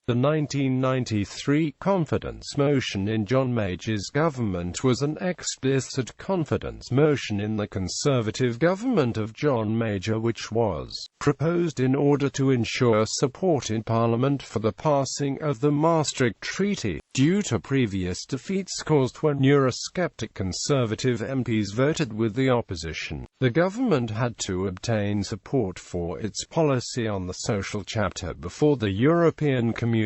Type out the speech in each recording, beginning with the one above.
The 1993 confidence motion in John Major's government was an explicit confidence motion in the Conservative government of John Major, which was proposed in order to ensure support in Parliament for the passing of the Maastricht Treaty, due to previous defeats caused when eurosceptic Conservative MPs voted with the opposition. The government had to obtain support for its policy on the social chapter before the European Communities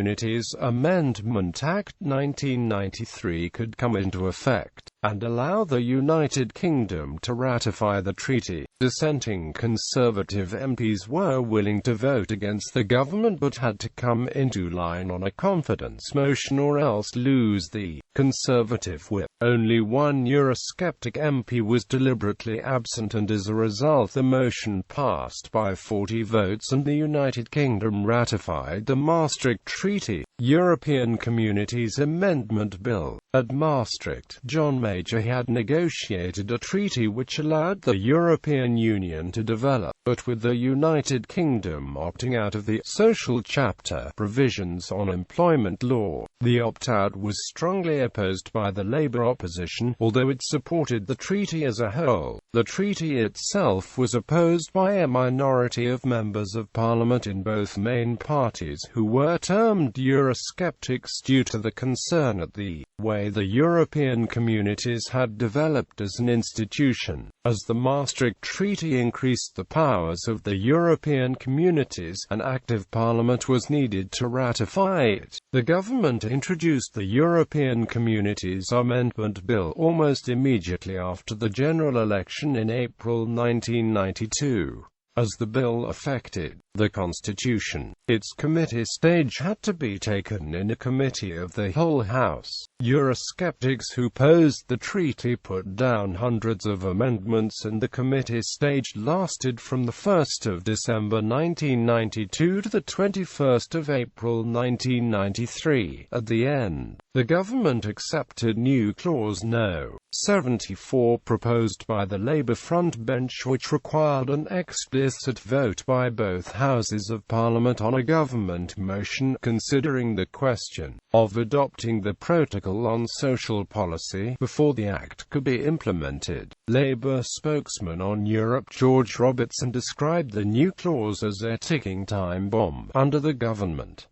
Amendment Act 1993 could come into effect, and allow the United Kingdom to ratify the treaty. Dissenting Conservative MPs were willing to vote against the government but had to come into line on a confidence motion or else lose the Conservative whip. Only one eurosceptic MP was deliberately absent, and as a result the motion passed by 40 votes and the United Kingdom ratified the Maastricht Treaty, European Communities Amendment Bill. At Maastricht, John Major had negotiated a treaty which allowed the European Union to develop, but with the United Kingdom opting out of the social chapter provisions on employment law. The opt-out was strongly opposed by the Labour opposition, although it supported the treaty as a whole. The treaty itself was opposed by a minority of members of Parliament in both main parties, who were termed Eurosceptics due to the concern at the way the European communities had developed as an institution. As the Maastricht Treaty increased the powers of the European communities, an active Parliament was needed to ratify it. The government introduced the European Communities Amendment Bill almost immediately after the general election in April 1992. As the bill affected the Constitution, its committee stage had to be taken in a committee of the whole House. Eurosceptics who opposed the treaty put down hundreds of amendments, and the committee stage lasted from the 1st of December 1992 to the 21st of April 1993. At the end, the government accepted new Clause No. 74 proposed by the Labour frontbench, which required an explicit vote by both Houses of Parliament on a government motion considering the question of adopting the Protocol on Social Policy before the Act could be implemented. Labour spokesman on Europe George Robertson described the new clause as a ticking time bomb under the government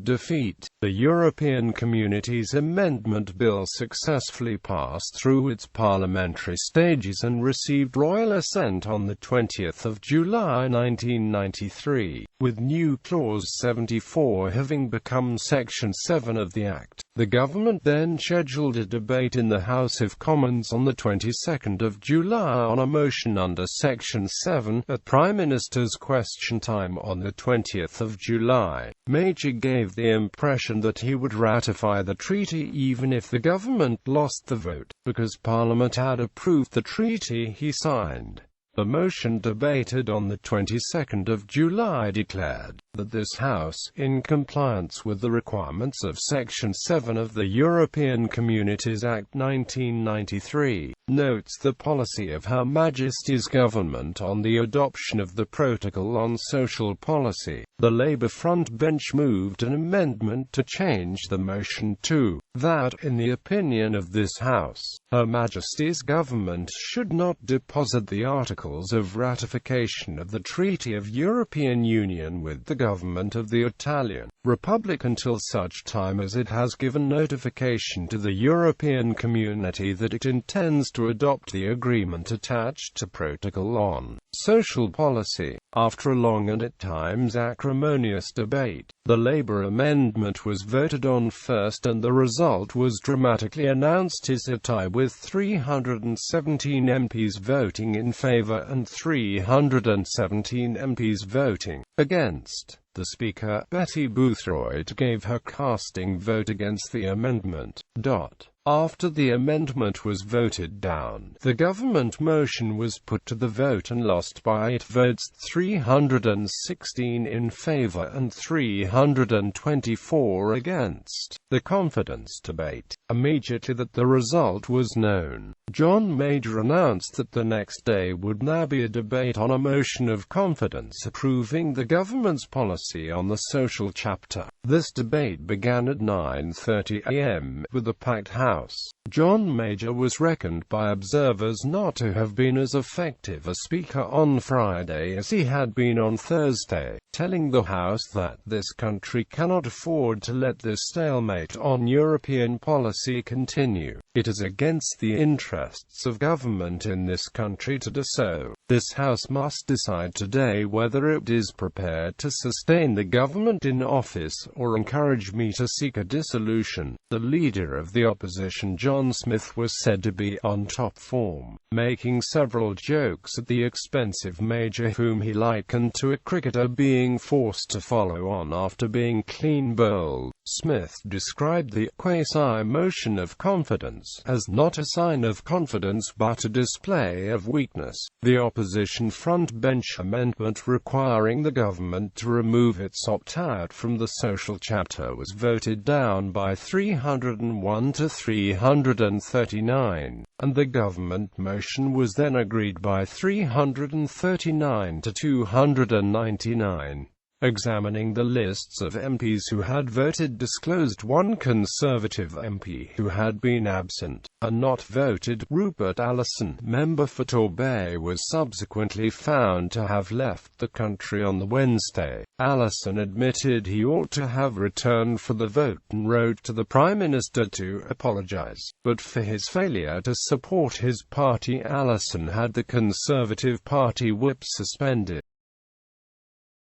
defeat. The European Communities Amendment Bill successfully passed through its parliamentary stages and received royal assent on 20 July 1993, with new Clause 74 having become Section 7 of the Act. The government then scheduled a debate in the House of Commons on 22 July on a motion under Section 7. At Prime Minister's question time on 20 July, Major gave the impression that he would ratify the treaty even if the government lost the vote, because Parliament had approved the treaty he signed. The motion debated on 22 July declared that this House, in compliance with the requirements of Section 7 of the European Communities Act 1993, notes the policy of Her Majesty's government on the adoption of the Protocol on Social Policy. The Labour frontbench moved an amendment to change the motion to that, in the opinion of this House, Her Majesty's government should not deposit the articles of ratification of the Treaty of European Union with the government of the Italian Republic until such time as it has given notification to the European Community that it intends to adopt the agreement attached to Protocol on Social Policy. After a long and at times acrimonious debate, the Labour amendment was voted on first, and the result was dramatically announced as a tie with 317 MPs voting in favour and 317 MPs voting against. The Speaker, Betty Boothroyd, gave her casting vote against the amendment. After the amendment was voted down, the government motion was put to the vote and lost by 8 votes, 316 in favor and 324 against. The confidence debate. Immediately that the result was known, John Major announced that the next day would now be a debate on a motion of confidence approving the government's policy on the social chapter. This debate began at 9:30 a.m. with a packed house. John Major was reckoned by observers not to have been as effective a speaker on Friday as he had been on Thursday, telling the House that this country cannot afford to let this stalemate on European policy continue. It is against the interests of government in this country to do so. This House must decide today whether it is prepared to sustain the government in office or encourage me to seek a dissolution. The leader of the opposition, John Smith, was said to be on top form, making several jokes at the expense of Major, whom he likened to a cricketer being forced to follow on after being clean bowled. Smith described the quasi-motion of confidence as not a sign of confidence but a display of weakness. The opposition front-bench amendment requiring the government to remove its opt-out from the social chapter was voted down by 301 to 339, and the government motion was then agreed by 339 to 299. Examining the lists of MPs who had voted disclosed one Conservative MP who had been absent and not voted. Rupert Allison, member for Torbay, was subsequently found to have left the country on the Wednesday. Allison admitted he ought to have returned for the vote and wrote to the Prime Minister to apologise, but for his failure to support his party, Allison had the Conservative Party whip suspended.